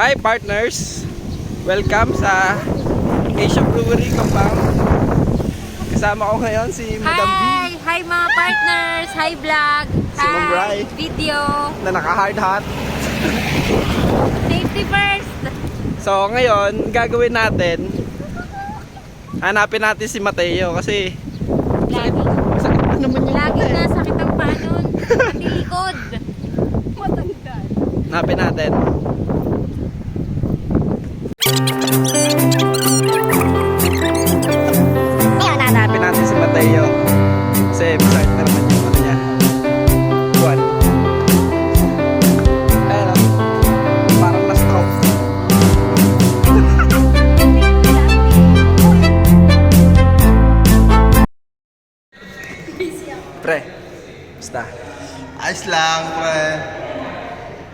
Hi partners! Welcome sa Asia Brewery Compound. Kasama ko ngayon si Madam B. Hi mga partners! Hi vlog! Si Ma'am Bri. Video! Na naka-hard hat. Safety first! So ngayon, gagawin natin, hanapin natin si Mateo kasi Lagi. sakit pa naman yung Lagi mata eh. na sakit ang paa nun. Pati likod. Matanda. Hanapin natin. Hanapin natin si Mateo. Kasi masakit na naman yung ano niya. Buwan. Ayun o. Parang na-stroke. Pre, basta. Ayos lang, pre.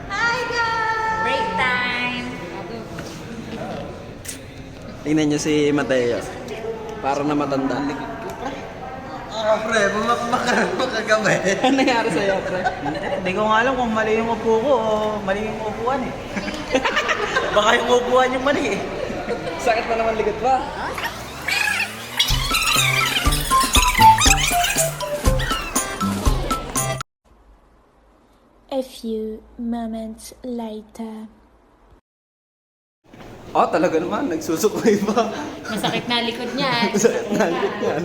Hi guys! Break time! Tingnan niyo si Mateo. Parang na matanda. Pre, makagabi. Ano nangyari sa'yo, pre? Hindi ko nga alam kung mali yung upo ko o mali yung upuan eh. Baka yung upuan yung mali eh. Sakit na naman likod pa. A few moments later. Oh, talaga naman. Nagsusukoy pa. Masakit na likod niya. Sakit na likod yan.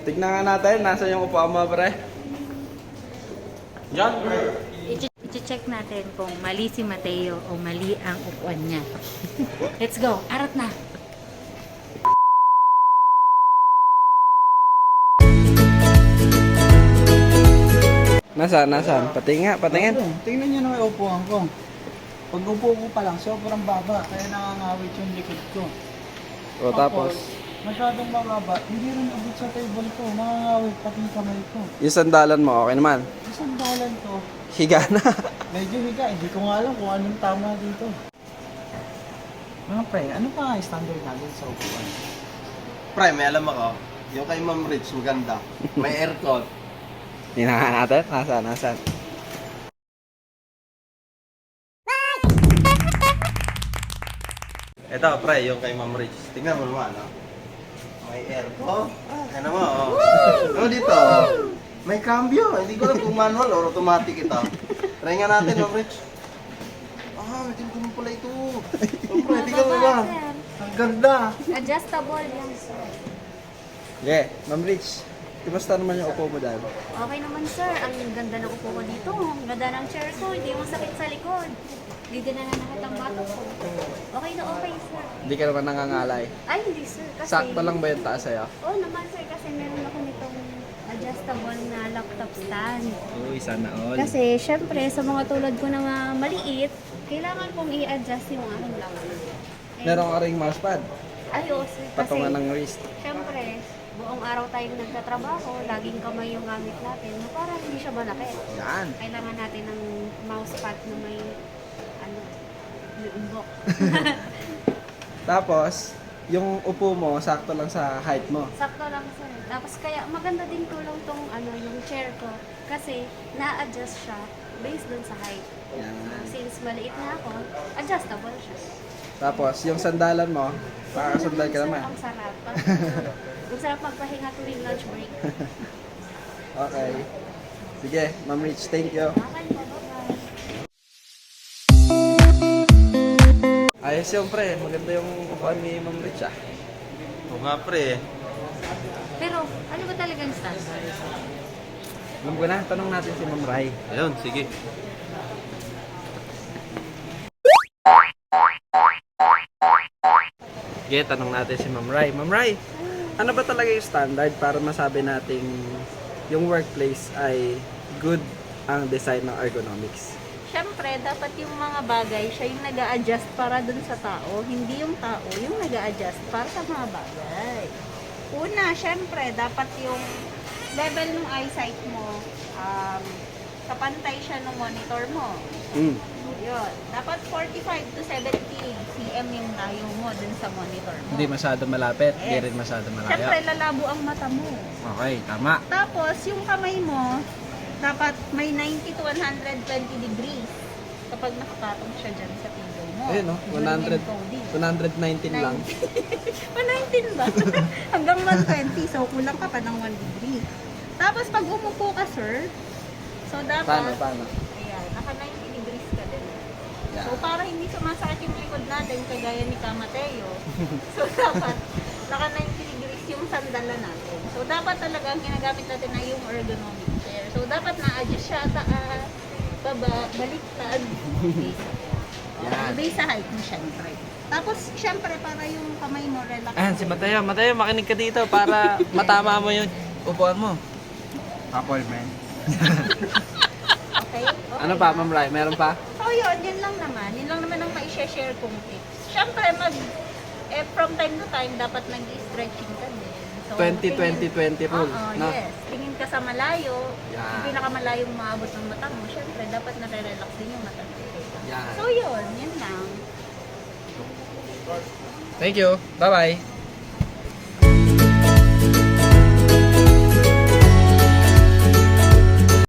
Tignan nga natin. Nasaan yung upuan mo, pre? Yan, pre. I-check natin kung mali si Mateo o mali ang upuan niya. Let's go! Arat na! Nasaan? Patingin. Tingnan nyo na may upuan ko. Pag upo ko pa lang, sobrang baba. Kaya nangangawit yung likod ko. O, tapos, Masyadong mababa. Hindi rin abot sa table ko. Nangangawit pati yung kamay ko. yung sandalan mo, okay naman. Isang dalan to. Higa na. Medyo higa. Hindi ko nga alam kung anong tama dito. Mga pre, ano pa nga standard natin sa upuan? Pre, may alam ako. Yung kay Ma'am Rich, maganda. May aircon. Hinahan natin. Nasaan? Ito, pre, yung kay Ma'am Rich. Tingnan mo naman, no? May aircon. Ano mo, oh. Ano dito? May cambio. Hindi ko alam kung manual or automatic ito. Try nga natin, Ma'am Rich. May tinutulong pala ito. Oh, pre, tingnan mo ba? Ang ganda. Adjustable yan, sir. Yeah, Ma'am Rich. Kumusta naman yung upo mo dahil? Okay naman sir, ang ganda ng upo ko dito. Ang ganda ng chair ko, hindi mo sakit sa likod. Hindi din na nakit ang bato ko. Okay na okay sir. Hindi ka naman nangangalay. Ay hindi sir, kasi... Sakto lang ba yung taas sa'yo? Oo naman sir, kasi meron ako nitong adjustable na laptop stand. Uy, sana all. Kasi syempre sa mga tulad ko na mga maliit, kailangan kong i-adjust yung aking laptop. Meron ka ring mousepad. Ay oo sir, kasi Patungan ng wrist. syempre buong araw tayong nagtatrabaho, laging kamay yung gamit natin, no, para hindi siya manakit. Yan. Kailangan natin ng mousepad na may umbok. Tapos, yung upo mo, sakto lang sa height mo. Sakto lang sir. Tapos kaya maganda din tulong tong yung chair ko kasi na-adjust siya based dun sa height. Yan. Since maliit na ako, adjustable siya. Tapos, yung sandalan mo, makakasandal ka Sir, naman. ang sarap. Ang sarap magpahinga tuwing lunch break. Okay. Sige, Ma'am Rich, thank you. Okay po, bye-bye. Ayos yung pre, maganda yung upuan ni Ma'am Rich ah. Oo nga, pre. Pero ano ba talagang standard? Alam ko na, tanong natin si Ma'am Rai. Ayun, sige. Sige, tanong natin si Ma'am Rai. Ma'am Rai, ano ba talaga yung standard para masabi nating yung workplace ay good ang design ng ergonomics? Siyempre, dapat yung mga bagay, siya yung nag-a-adjust para dun sa tao, hindi yung tao yung nag-a-adjust para sa mga bagay. Una, siyempre, dapat yung level ng eyesight mo, kapantay siya ng monitor mo. Mm. Yun. Dapat 45 to 70 cm yung layo mo dun sa monitor mo. Hindi masyado malapit, hindi Yes. rin masyado Siyempre, malayo. lalabo ang mata mo. Okay, tama. Tapos, yung kamay mo, dapat may 90 to 120 degrees. kapag nakapatong siya dyan sa pillow mo. Ayun, no? During encoding. 119 lang. 119 ba? Hanggang 120. So, kulang ka pa ng 1 degree. Tapos, pag umupo ka, sir, so dapat, Paano? ayan, naka 90 degrees ka din. Yan. So, para hindi sumasakit yung likod natin, kagaya ni Kamateo. So, dapat, naka 90 degrees yung sandala natin. So, dapat talaga ang ginagamit natin ay yung ergonomic chair. So, dapat na-adjust siya, taas, baba, baliktad. Yan. Base sa height mo, syempre. Tapos, syempre, para yung kamay mo relax. Ayan, si Mateo. Mateo, makinig ka dito para matama mo yung upuan mo. Apple, man. Okay? Ano pa, Ma'am Rai? Meron pa? So, yun lang naman. Yun lang naman ang ma-share kong tips. Syempre, from time to time, dapat nag-stretching ka din. So, 20-20-20 rule. Oo, No? yes. Tingin ka sa malayo, Yan. yung pinakamalayong maabot ng mata mo, syempre, dapat nare-relax din yung mata mo. Yan. So, yun lang. Thank you. Bye-bye.